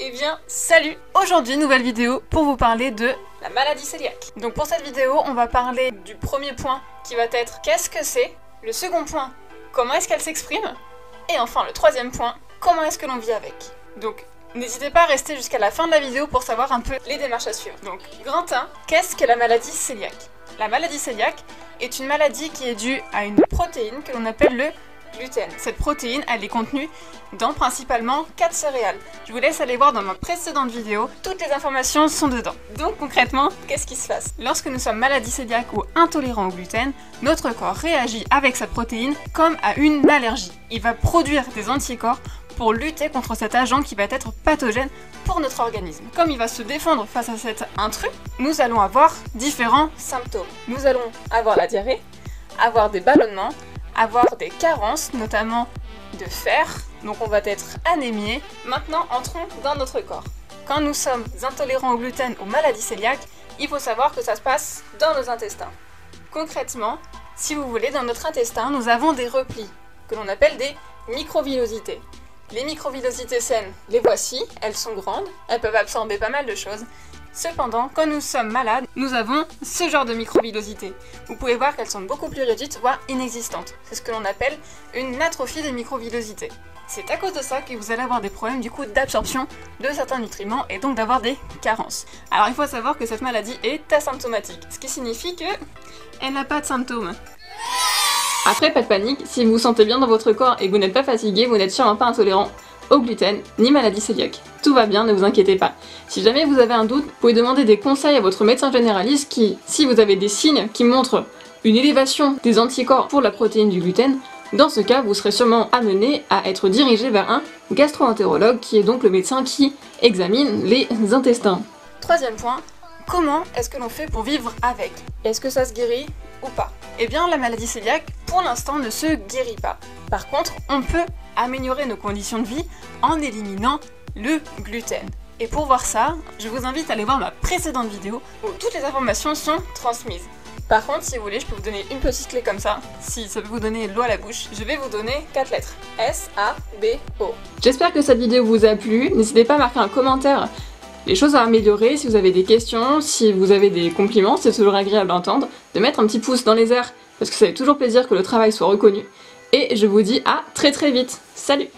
Eh bien, salut! Aujourd'hui, nouvelle vidéo pour vous parler de la maladie cœliaque. Donc pour cette vidéo, on va parler du premier point qui va être qu'est-ce que c'est? Le second point, comment est-ce qu'elle s'exprime? Et enfin le troisième point, comment est-ce que l'on vit avec? Donc n'hésitez pas à rester jusqu'à la fin de la vidéo pour savoir un peu les démarches à suivre. Donc grand 1, qu'est-ce que la maladie cœliaque? La maladie cœliaque est une maladie qui est due à une protéine que l'on appelle le gluten. Cette protéine, elle est contenue dans principalement 4 céréales. Je vous laisse aller voir dans ma précédente vidéo, toutes les informations sont dedans. Donc concrètement, qu'est-ce qui se passe? Lorsque nous sommes maladie cœliaque ou intolérants au gluten, notre corps réagit avec cette protéine comme à une allergie. Il va produire des anticorps pour lutter contre cet agent qui va être pathogène pour notre organisme. Comme il va se défendre face à cet intrus, nous allons avoir différents symptômes. Nous allons avoir la diarrhée, avoir des ballonnements, avoir des carences, notamment de fer, donc on va être anémié. Maintenant, entrons dans notre corps. Quand nous sommes intolérants au gluten ou maladie cœliaque, il faut savoir que ça se passe dans nos intestins. Concrètement, si vous voulez, dans notre intestin, nous avons des replis, que l'on appelle des microvillosités. Les microvillosités saines, les voici, elles sont grandes, elles peuvent absorber pas mal de choses. Cependant, quand nous sommes malades, nous avons ce genre de microvillosités. Vous pouvez voir qu'elles sont beaucoup plus réduites, voire inexistantes. C'est ce que l'on appelle une atrophie des microvillosités. C'est à cause de ça que vous allez avoir des problèmes du coup d'absorption de certains nutriments et donc d'avoir des carences. Alors il faut savoir que cette maladie est asymptomatique, ce qui signifie qu'elle n'a pas de symptômes. Après, pas de panique, si vous vous sentez bien dans votre corps et que vous n'êtes pas fatigué, vous n'êtes sûrement pas intolérant au gluten, ni maladie cœliaque. Tout va bien, ne vous inquiétez pas. Si jamais vous avez un doute, vous pouvez demander des conseils à votre médecin généraliste qui, si vous avez des signes qui montrent une élévation des anticorps pour la protéine du gluten, dans ce cas, vous serez sûrement amené à être dirigé vers un gastro-entérologue qui est donc le médecin qui examine les intestins. Troisième point, comment est-ce que l'on fait pour vivre avec? Est-ce que ça se guérit ou pas? Eh bien, la maladie cœliaque, pour l'instant, ne se guérit pas. Par contre, on peut améliorer nos conditions de vie en éliminant le gluten. Et pour voir ça, je vous invite à aller voir ma précédente vidéo où toutes les informations sont transmises. Par contre, si vous voulez, je peux vous donner une petite clé comme ça. Si ça peut vous donner l'eau à la bouche, je vais vous donner 4 lettres. S-A-B-O. J'espère que cette vidéo vous a plu. N'hésitez pas à marquer un commentaire les choses à améliorer, si vous avez des questions, si vous avez des compliments, c'est toujours agréable à entendre, de mettre un petit pouce dans les airs, parce que ça fait toujours plaisir que le travail soit reconnu. Et je vous dis à très vite. Salut!